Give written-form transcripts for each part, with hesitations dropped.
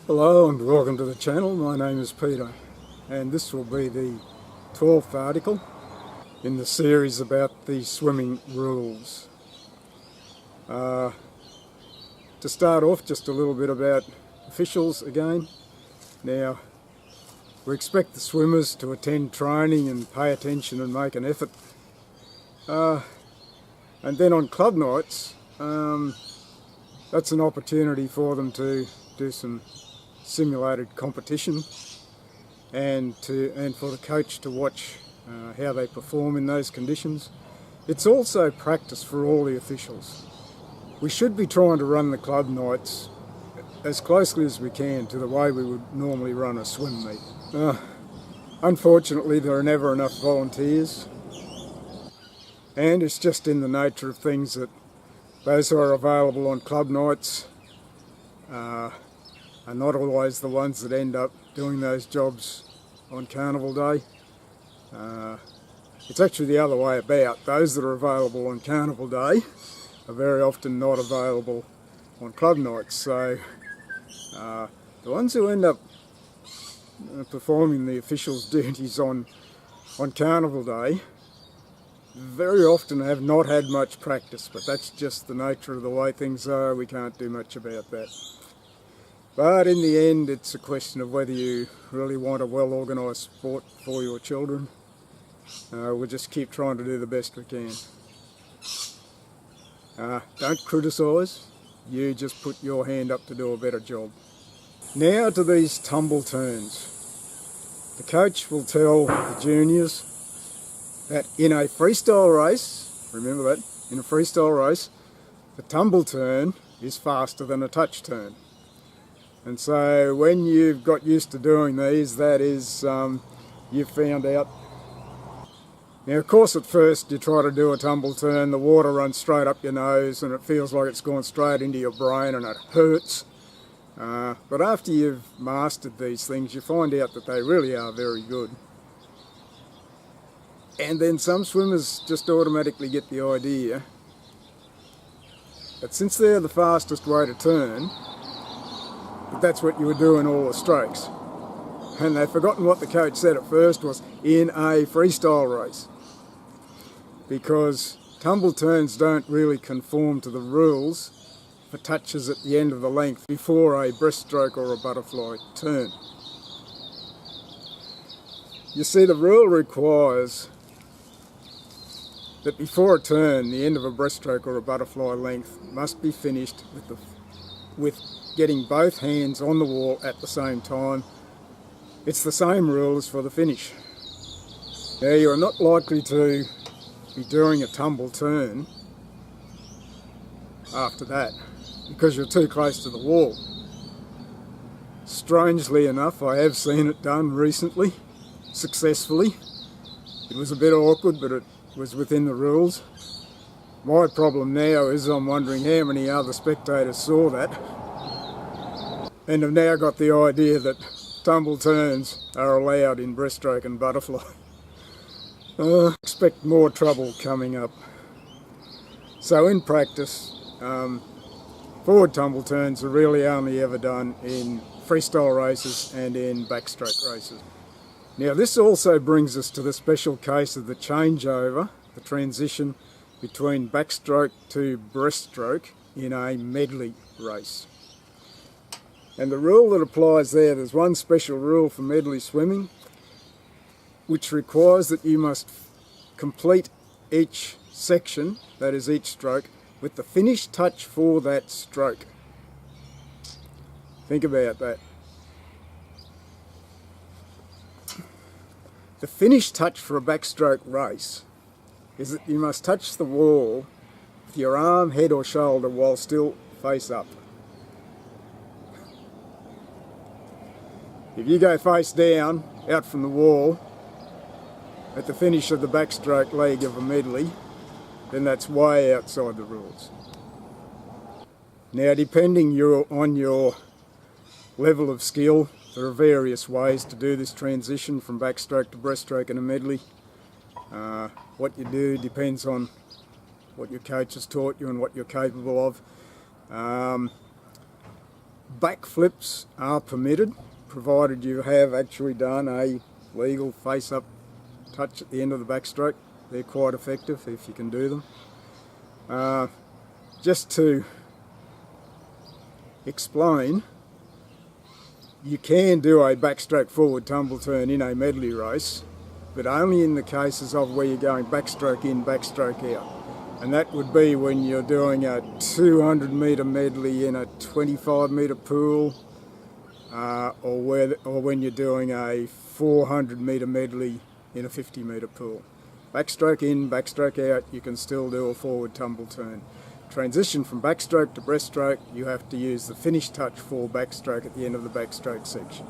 Hello and welcome to the channel. My name is Peter and this will be the 12th article in the series about the swimming rules. To start off, just a little bit about officials again. Now, we expect the swimmers to attend training and pay attention and make an effort. And then on club nights, that's an opportunity for them to do some simulated competition and for the coach to watch how they perform in those conditions. It's also practice for all the officials. We should be trying to run the club nights as closely as we can to the way we would normally run a swim meet. Unfortunately, there are never enough volunteers, and it's just in the nature of things that those who are available on club nights are not always the ones that end up doing those jobs on Carnival Day. It's actually the other way about. Those that are available on Carnival Day are very often not available on club nights. So the ones who end up performing the officials' duties on Carnival Day very often have not had much practice, but that's just the nature of the way things are. We can't do much about that. But in the end, it's a question of whether you really want a well-organised sport for your children. We'll just keep trying to do the best we can. Don't criticise, you just put your hand up to do a better job. Now to these tumble turns. The coach will tell the juniors that in a freestyle race, remember that, in a freestyle race, the tumble turn is faster than a touch turn. And so when you've got used to doing these, that is, you've found out. Now of course at first you try to do a tumble turn, the water runs straight up your nose and it feels like it's gone straight into your brain and it hurts. But after you've mastered these things, you find out that they really are very good. And then some swimmers just automatically get the idea that since they're the fastest way to turn, that's what you would do in all the strokes. And they've forgotten what the coach said at first was in a freestyle race. Because tumble turns don't really conform to the rules for touches at the end of the length before a breaststroke or a butterfly turn. You see, the rule requires that before a turn, the end of a breaststroke or a butterfly length must be finished with getting both hands on the wall at the same time. It's the same rule as for the finish. Now you're not likely to be doing a tumble turn after that because you're too close to the wall. Strangely enough, I have seen it done recently, successfully. It was a bit awkward, but it was within the rules. My problem now is I'm wondering how many other spectators saw that and have now got the idea that tumble turns are allowed in breaststroke and butterfly. Expect more trouble coming up. So in practice, forward tumble turns are really only ever done in freestyle races and in backstroke races. Now this also brings us to the special case of the changeover, the transition between backstroke to breaststroke in a medley race. And the rule that applies there's one special rule for medley swimming, which requires that you must complete each section, that is each stroke, with the finish touch for that stroke. Think about that. The finish touch for a backstroke race is that you must touch the wall with your arm, head or shoulder while still face up. If you go face down, out from the wall, at the finish of the backstroke leg of a medley, then that's way outside the rules. Now, depending on your level of skill, there are various ways to do this transition from backstroke to breaststroke in a medley. What you do depends on what your coach has taught you and what you're capable of. Backflips are permitted, provided you have actually done a legal face-up touch at the end of the backstroke. They're quite effective if you can do them. Just to explain, you can do a backstroke forward tumble turn in a medley race, but only in the cases of where you're going backstroke in, backstroke out. And that would be when you're doing a 200 metre medley in a 25 metre pool, or when you're doing a 400 metre medley in a 50 metre pool. Backstroke in, backstroke out, you can still do a forward tumble turn. Transition from backstroke to breaststroke, you have to use the finish touch for backstroke at the end of the backstroke section.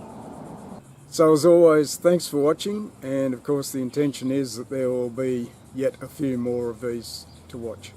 So as always, thanks for watching, and of course the intention is that there will be yet a few more of these to watch.